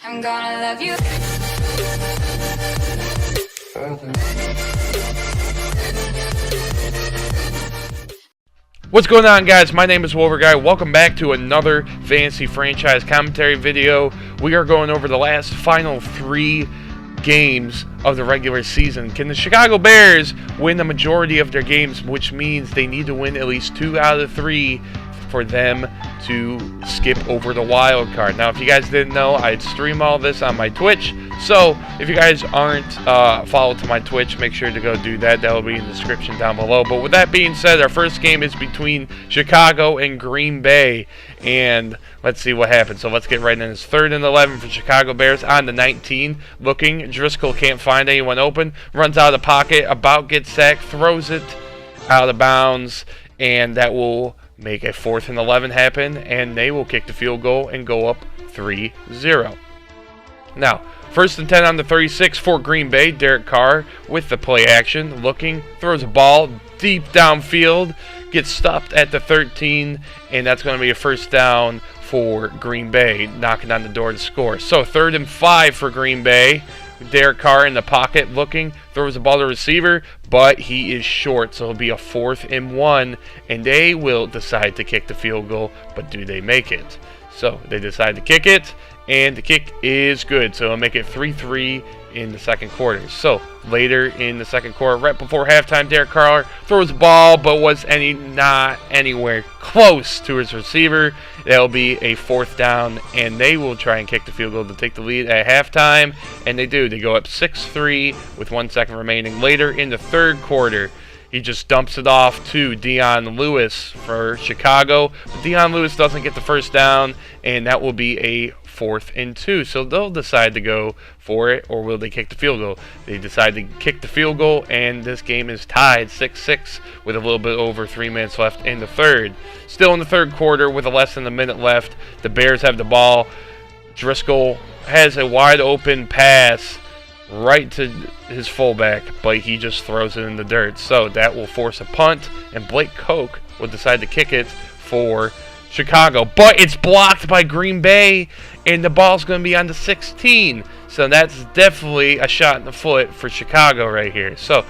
I'm gonna love you. What's going on, guys? My name is Wolver Guy. Welcome back to another Fantasy franchise commentary video. We are going over the last final 3 games of the regular season. Can the Chicago Bears win the majority of their games, which means they need to win at least 2 out of 3 for them to skip over the wild card. Now, if you guys didn't know, I'd stream all this on my Twitch. So, if you guys aren't followed to my Twitch, make sure to go do that. That will be in the description down below. But with that being said, our first game is between Chicago and Green Bay. And let's see what happens. So let's get right in. It's 3rd and 11 for Chicago Bears on the 19. Looking, Driscoll can't find anyone open. Runs out of the pocket, about gets sacked, throws it out of bounds. And that will make a 4th and 11 happen. And they will kick the field goal and go up 3-0. Now, 1st and 10 on the 36 for Green Bay. Derek Carr with the play action. Looking, throws a ball deep downfield. Gets stopped at the 13. And that's going to be a 1st down for Green Bay. Knocking on the door to score. So 3rd and 5 for Green Bay. Derek Carr in the pocket looking. Throws the ball to receiver. But he is short. So it'll be a 4th and 1. And they will decide to kick the field goal. But do they make it? So they decide to kick it. And the kick is good, so it'll make it 3-3 in the second quarter. So, later in the second quarter, right before halftime, Derek Carr throws the ball, but was not anywhere close to his receiver. That'll be a 4th down, and they will try and kick the field goal to take the lead at halftime. And they do. They go up 6-3 with 1 second remaining. Later in the third quarter, he just dumps it off to Dion Lewis for Chicago. But Dion Lewis doesn't get the 1st down, and that will be a 4th and 2. So they'll decide to go for it, or will they kick the field goal? They decide to kick the field goal, and this game is tied 6-6 with a little bit over 3 minutes left in the third. Still in the third quarter with less than a minute left. The Bears have the ball. Driscoll has a wide open pass right to his fullback, but he just throws it in the dirt. So that will force a punt, and Blake Koch will decide to kick it for Chicago. But it's blocked by Green Bay, and the ball's going to be on the 16. So that's definitely a shot in the foot for Chicago right here. So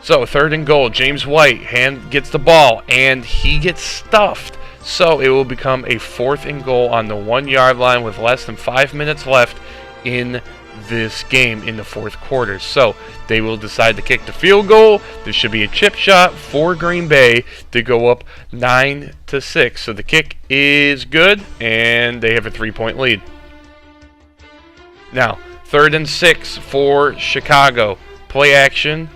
3rd and goal. James White gets the ball, and he gets stuffed. So it will become a 4th and goal on the 1-yard line with less than 5 minutes left in this game in the 4th quarter. So they will decide to kick the field goal. There should be a chip shot for Green Bay to go up 9-6. So the kick is good, and they have a 3-point lead. Now, 3rd and 6 for Chicago. Play action.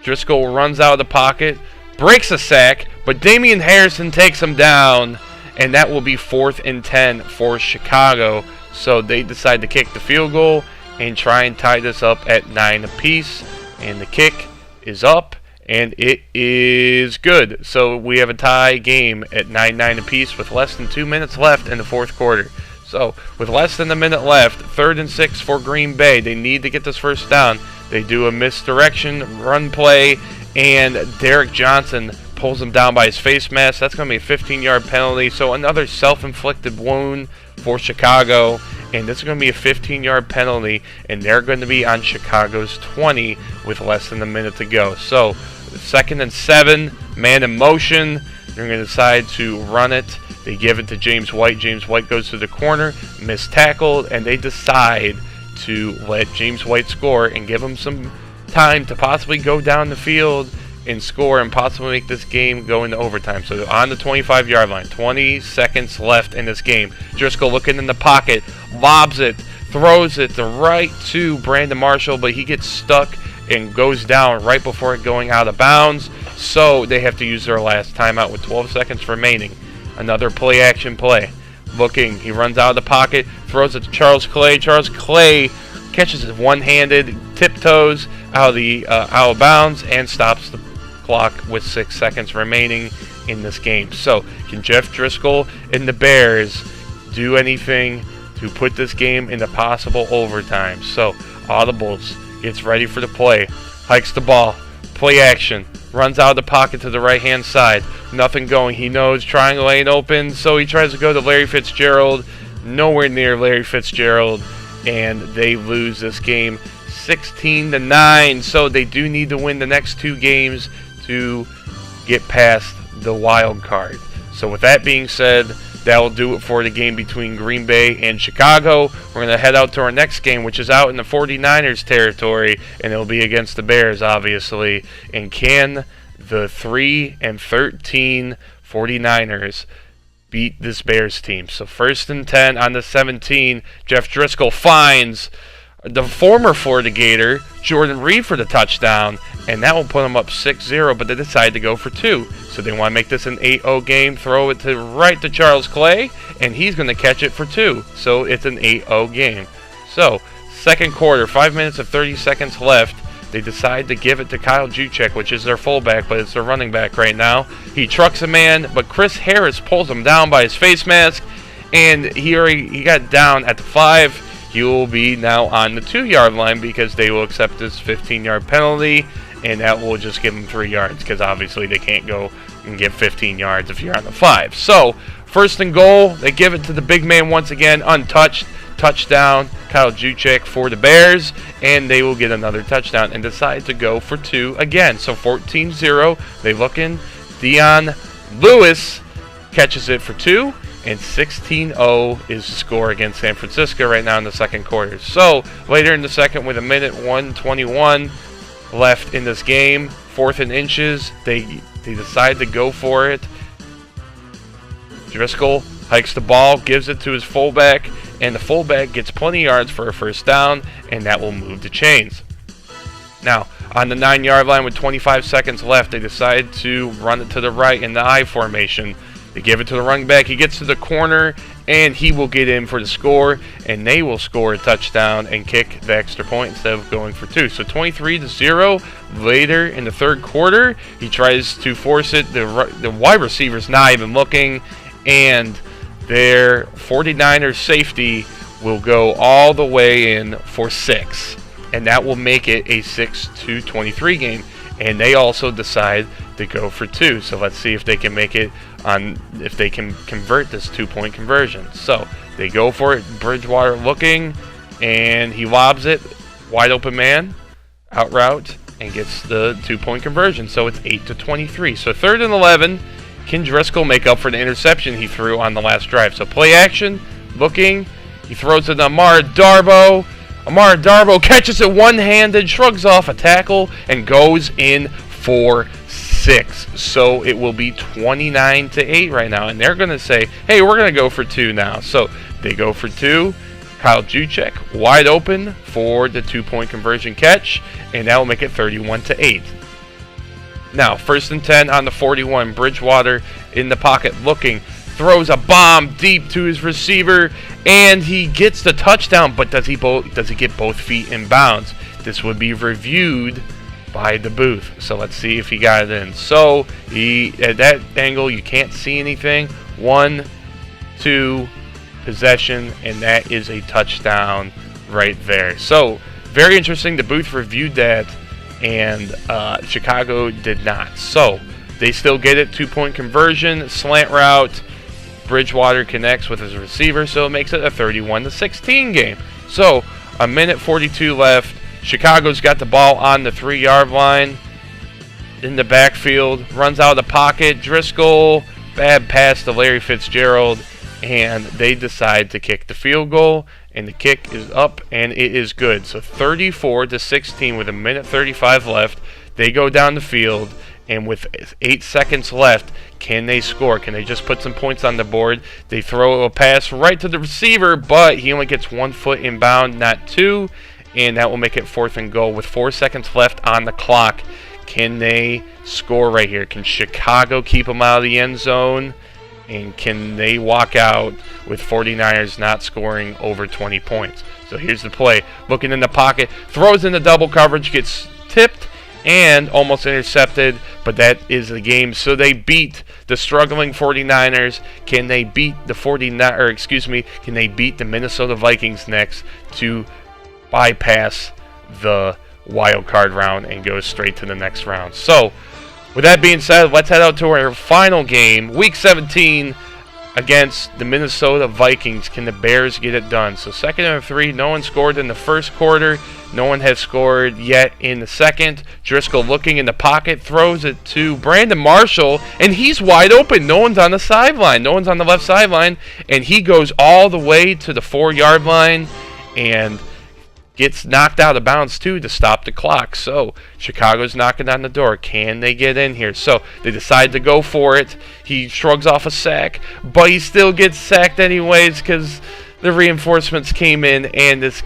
Driscoll runs out of the pocket, breaks a sack, but Damian Harrison takes him down, and that will be 4th and 10 for Chicago. So they decide to kick the field goal and try and tie this up at 9 apiece. And the kick is up, and it is good. So we have a tie game at 9-9 apiece with less than 2 minutes left in the 4th quarter. So with less than a minute left, 3rd and 6 for Green Bay. They need to get this 1st down. They do a misdirection run play, and Derek Johnson pulls him down by his face mask. That's going to be a 15-yard penalty. So another self-inflicted wound for Chicago. And this is going to be a 15-yard penalty, and they're going to be on Chicago's 20 with less than a minute to go. So 2nd and 7, man in motion. They're going to decide to run it. They give it to James White. James White goes to the corner, mistackled, and they decide to let James White score and give him some time to possibly go down the field and score and possibly make this game go into overtime. So on the 25-yard line, 20 seconds left in this game. Driscoll looking in the pocket, lobs it, throws it right to Brandon Marshall, but he gets stuck and goes down right before it going out of bounds. So they have to use their last timeout with 12 seconds remaining. Another play action play. Looking, he runs out of the pocket, throws it to Charles Clay. Charles Clay catches it one-handed, tiptoes out of bounds, and stops the clock with 6 seconds remaining in this game. So can Jeff Driscoll and the Bears do anything to put this game into possible overtime? So audibles, gets ready for the play, hikes the ball, play action, runs out of the pocket to the right hand side, nothing going. He knows triangle ain't open, so he tries to go to Larry Fitzgerald. Nowhere near Larry Fitzgerald, and they lose this game 16-9. So they do need to win the next 2 games to get past the wild card. So with that being said, that will do it for the game between Green Bay and Chicago. We're going to head out to our next game, which is out in the 49ers territory, and it'll be against the Bears, obviously. And can the 3-13 49ers beat this Bears team? So 1st and 10 on the 17. Jeff Driscoll finds the former Florida Gator, Jordan Reed, for the touchdown, and that will put them up 6-0, but they decide to go for 2. So they want to make this an 8-0 game, throw it right to Charles Clay, and he's going to catch it for 2. So it's an 8-0 game. So, second quarter, 5 minutes and 30 seconds left. They decide to give it to Kyle Juszczyk, which is their fullback, but it's their running back right now. He trucks a man, but Chris Harris pulls him down by his face mask, and he got down at the 5. He will be now on the 2-yard line because they will accept this 15-yard penalty, and that will just give them 3 yards because obviously they can't go and get 15 yards if you're on the 5. So, 1st and goal, they give it to the big man once again, untouched. Touchdown, Kyle Juszczyk for the Bears, and they will get another touchdown and decide to go for 2 again. So 14-0, they look in. Dion Lewis catches it for 2. And 16-0 is the score against San Francisco right now in the second quarter. So, later in the second, with 1:21 left in this game, 4th and inches, they decide to go for it. Driscoll hikes the ball, gives it to his fullback, and the fullback gets plenty of yards for a 1st down, and that will move the chains. Now, on the 9-yard line with 25 seconds left, they decide to run it to the right in the I formation. They give it to the running back. He gets to the corner, and he will get in for the score, and they will score a touchdown and kick the extra point instead of going for 2. So 23-0 later in the third quarter. He tries to force it. The wide receiver's not even looking, and their 49ers safety will go all the way in for 6, and that will make it a 6-23 game. And they also decide to go for 2. So let's see if they can make it if they can convert this 2-point conversion. So they go for it. Bridgewater looking, and he lobs it. Wide open man, out route, and gets the 2-point conversion. So it's 8-23. So 3rd and 11. Can Driscoll make up for the interception he threw on the last drive? So play action, looking. He throws it to Amara Darboh. Amara Darboh catches it one-handed, shrugs off a tackle, and goes in for 6. So it will be 29-8 right now. And they're going to say, hey, we're going to go for 2 now. So they go for 2. Kyle Juszczyk wide open for the 2-point conversion catch, and that will make it 31-8. Now, 1st and 10 on the 41. Bridgewater in the pocket looking. Throws a bomb deep to his receiver, and he gets the touchdown, but does he get both feet in bounds? This would be reviewed by the booth. So let's see if he got it in. So he, at that angle, you can't see anything. 1, 2, possession, and that is a touchdown right there. So very interesting. The booth reviewed that, and Chicago did not. So they still get it. 2-point conversion, slant route. Bridgewater connects with his receiver, so it makes it a 31-16 game. So, a minute 42 left. Chicago's got the ball on the 3-yard line in the backfield. Runs out of the pocket. Driscoll, bad pass to Larry Fitzgerald, and they decide to kick the field goal. And the kick is up, and it is good. So, 34-16 with a minute 35 left. They go down the field, and with 8 seconds left, can they score? Can they just put some points on the board? They throw a pass right to the receiver, but he only gets 1 foot inbound, not 2, and that will make it 4th and goal with 4 seconds left on the clock. Can they score right here? Can Chicago keep them out of the end zone? And can they walk out with 49ers not scoring over 20 points? So here's the play. Looking in the pocket, throws in the double coverage, gets tipped, and almost intercepted, but that is the game. So they beat the struggling 49ers. Can they beat the can they beat the Minnesota Vikings next to bypass the wild card round and go straight to the next round? So with that being said, let's head out to our final game, Week 17 against the Minnesota Vikings. Can the Bears get it done? So 2nd and 3. No one scored in the first quarter. No one has scored yet in the second. Driscoll looking in the pocket, throws it to Brandon Marshall, and he's wide open. No one's on the sideline. No one's on the left sideline, and he goes all the way to the 4-yard line and gets knocked out of bounds too to stop the clock. So Chicago's knocking on the door. Can they get in here? So they decide to go for it. He shrugs off a sack, but he still gets sacked anyways because the reinforcements came in, and this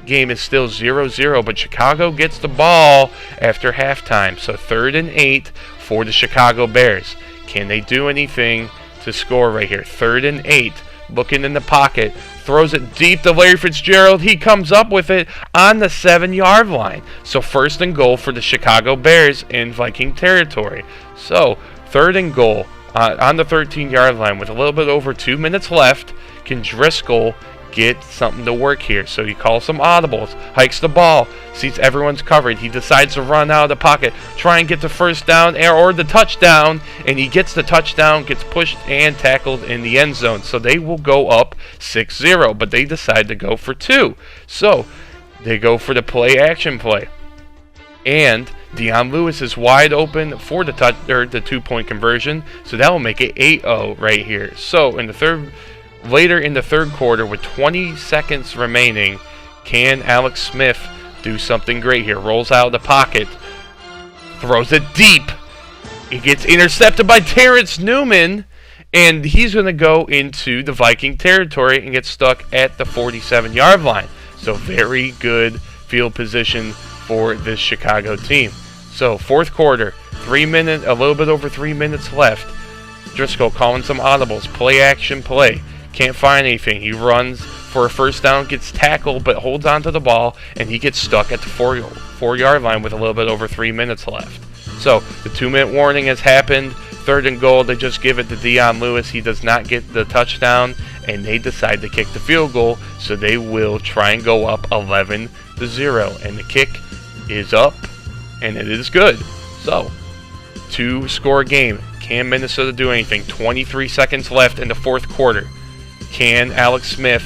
game is still 0-0. But Chicago gets the ball after halftime. So 3rd and 8 for the Chicago Bears. Can they do anything to score right here? 3rd and 8. Looking in the pocket, throws it deep to Larry Fitzgerald. He comes up with it on the 7-yard line. So 1st and goal for the Chicago Bears in Viking territory. So 3rd and goal on the 13-yard line with a little bit over 2 minutes left. Can Driscoll get something to work here? So he calls some audibles, hikes the ball, sees everyone's covered. He decides to run out of the pocket, try and get the first down or the touchdown, and he gets the touchdown, gets pushed and tackled in the end zone. So they will go up 6-0, but they decide to go for 2. So they go for the play-action play. And Dion Lewis is wide open for the 2-point conversion, so that will make it 8-0 right here. So later in the third quarter, with 20 seconds remaining, can Alex Smith do something great here? Rolls out of the pocket, throws it deep. It gets intercepted by Terrence Newman, and he's going to go into the Viking territory and get stuck at the 47-yard line. So very good field position for this Chicago team. So 4th quarter, a little bit over 3 minutes left. Driscoll calling some audibles, play action play. Can't find anything. He runs for a first down, gets tackled, but holds on to the ball, and he gets stuck at the 4-yard line with a little bit over 3 minutes left. So the 2-minute warning has happened. 3rd and goal, they just give it to Dion Lewis. He does not get the touchdown, and they decide to kick the field goal, so they will try and go up 11-0. And the kick is up, and it is good. So, 2-score game. Can Minnesota do anything? 23 seconds left in the 4th quarter. Can Alex Smith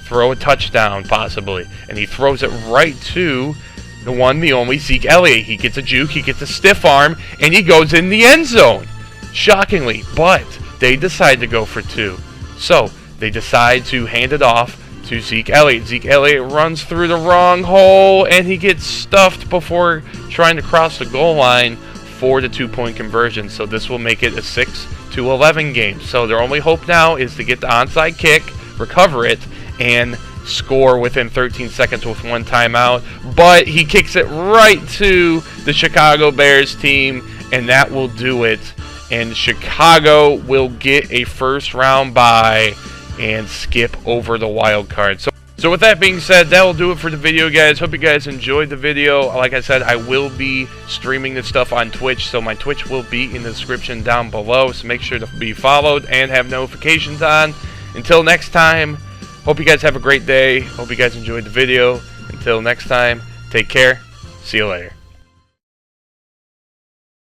throw a touchdown, possibly? And he throws it right to the one, the only Zeke Elliott. He gets a juke, he gets a stiff arm, and he goes in the end zone. Shockingly, but they decide to go for 2. So, they decide to hand it off to Zeke Elliott. Zeke Elliott runs through the wrong hole, and he gets stuffed before trying to cross the goal line for the 2-point conversion. So this will make it a 6-11 game. So their only hope now is to get the onside kick, recover it, and score within 13 seconds with 1 timeout. But he kicks it right to the Chicago Bears team, and that will do it. And Chicago will get a first-round bye and skip over the wild card. So with that being said, that will do it for the video, guys. Hope you guys enjoyed the video. Like I said, I will be streaming this stuff on Twitch, so my Twitch will be in the description down below. So make sure to be followed and have notifications on. Until next time, hope you guys have a great day. Hope you guys enjoyed the video. Until next time, take care. See you later.